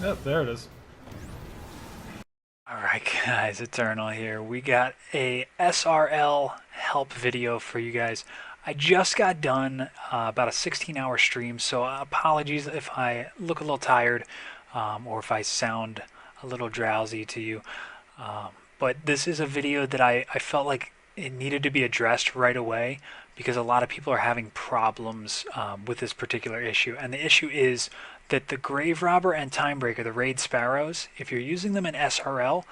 Yep, there it is. Alright guys, Eternal here. We got a SRL help video for you guys. I just got done about a 16-hour stream, so apologies if I look a little tired or if I sound a little drowsy to you. But this is a video that I felt like it needed to be addressed right away because a lot of people are having problems with this particular issue. And the issue is that the Graverobber and Timebreaker, the raid sparrows, if you're using them in SRL,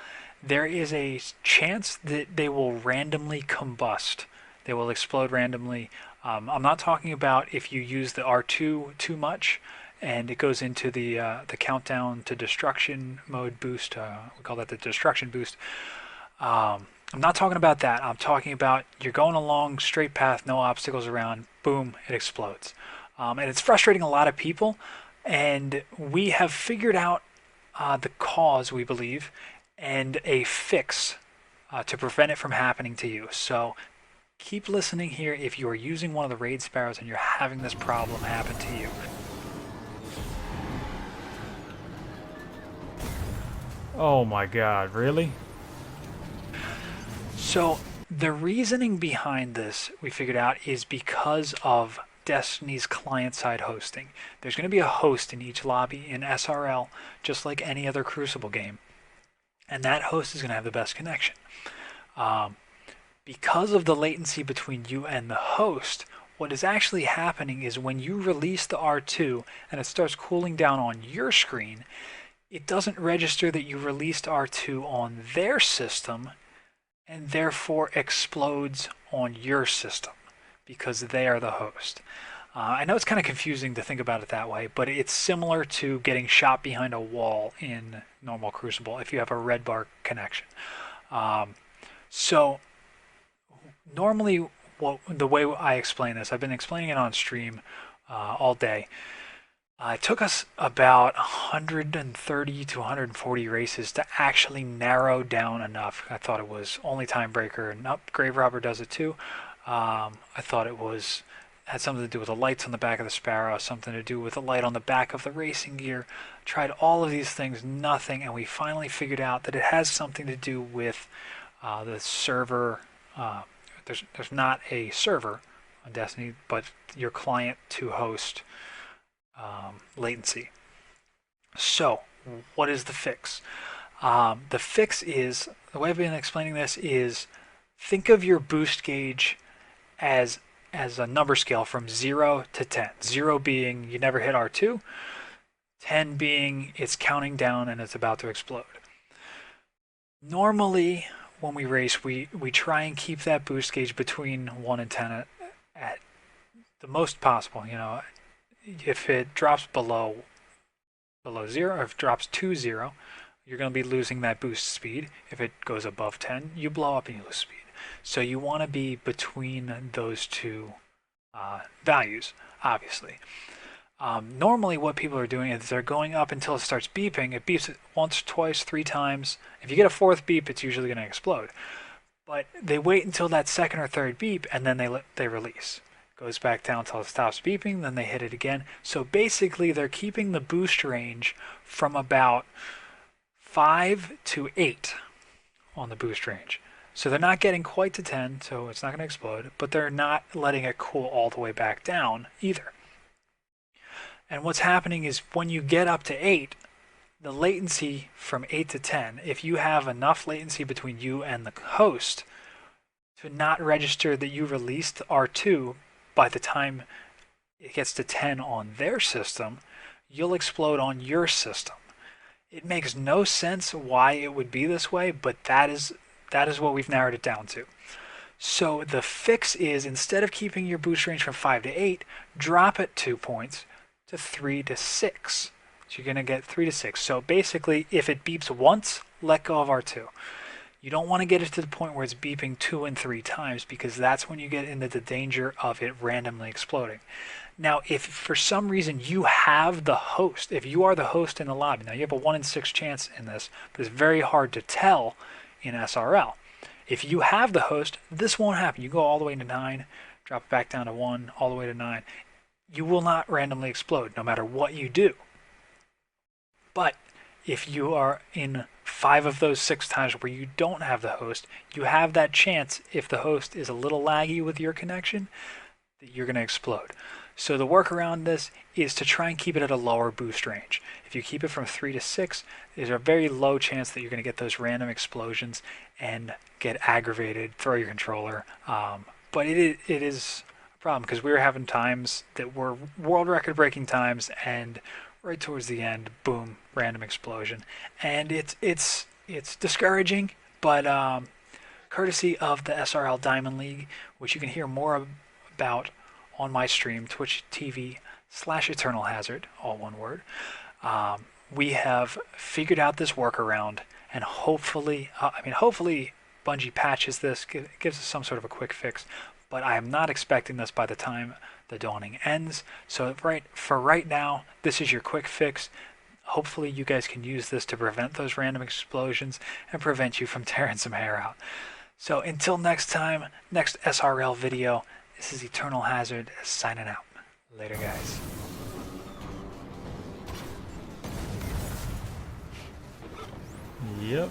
there is a chance that they will randomly combust. They will explode randomly. I'm not talking about if you use the R2 too much and it goes into the countdown to destruction mode boost. We call that the destruction boost. I'm not talking about that. I'm talking about you're going along straight path, no obstacles around, boom, it explodes. And it's frustrating a lot of people. And we have figured out the cause, we believe, and a fix to prevent it from happening to you. So keep listening here if you are using one of the raid sparrows and you're having this problem happen to you. Oh my god, really? So the reasoning behind this, we figured out, is because of Destiny's client-side hosting. There's going to be a host in each lobby in SRL, just like any other Crucible game. And that host is going to have the best connection. Because of the latency between you and the host, what is actually happening is when you release the R2 and it starts cooling down on your screen, it doesn't register that you released R2 on their system and therefore explodes on your system because they are the host. I know it's kind of confusing to think about it that way, but it's similar to getting shot behind a wall in normal Crucible if you have a red bar connection. So normally, the way I explain this, I've been explaining it on stream all day. It took us about 130 to 140 races to actually narrow down enough. I thought it was only Timebreaker, and Graverobber does it too. I thought it had something to do with the lights on the back of the Sparrow, something to do with the light on the back of the racing gear. Tried all of these things, nothing, and we finally figured out that it has something to do with the server. There's not a server on Destiny, but your client to host latency. So, what is the fix? The fix is, the way I've been explaining this is, think of your boost gauge as a number scale from 0 to 10. 0 being you never hit R2, 10 being it's counting down and it's about to explode. Normally, when we race, we try and keep that boost gauge between 1 and 10 at the most possible. You know, if it drops below 0, or if it drops to 0, you're going to be losing that boost speed. If it goes above 10, you blow up and you lose speed. So you want to be between those two values, obviously. Normally what people are doing is they're going up until it starts beeping. It beeps once, twice, 3 times. If you get a 4th beep, it's usually going to explode. But they wait until that 2nd or 3rd beep and then they release. Goes back down until it stops beeping, then they hit it again. So basically they're keeping the boost range from about 5 to 8 on the boost range. So they're not getting quite to 10, so it's not going to explode, but they're not letting it cool all the way back down either. And what's happening is when you get up to 8, the latency from 8 to 10, if you have enough latency between you and the host to not register that you released R2 by the time it gets to 10 on their system, you'll explode on your system. It makes no sense why it would be this way, but that is what we've narrowed it down to. So the fix is, instead of keeping your boost range from 5 to 8, drop it 2 points to 3 to 6. So you're going to get 3 to 6. So basically, if it beeps once, let go of R2. You don't want to get it to the point where it's beeping 2 and 3 times, because that's when you get into the danger of it randomly exploding. Now, if for some reason you have the host, if you are the host in the lobby, now you have a 1 in 6 chance in this, but it's very hard to tell in SRL. If you have the host, this won't happen. You go all the way to 9, drop it back down to 1, all the way to 9. You will not randomly explode no matter what you do. But if you are in 5 of those 6 times where you don't have the host, you have that chance, if the host is a little laggy with your connection, that you're going to explode. So the workaround this is to try and keep it at a lower boost range. If you keep it from 3 to 6, there's a very low chance that you're going to get those random explosions and get aggravated, throw your controller. But it is a problem because we were having times that were world record breaking times, and right towards the end, boom, random explosion. And it's discouraging, but courtesy of the SRL Diamond League, which you can hear more about on my stream, Twitch TV/Eternal Hazard, all one word. We have figured out this workaround, and hopefully Bungie patches this, gives us some sort of a quick fix. But I am not expecting this by the time the dawning ends. So for right now, this is your quick fix. Hopefully you guys can use this to prevent those random explosions and prevent you from tearing some hair out. So until next time, next SRL video, this is Eternal Hazard signing out. Later, guys. Yep.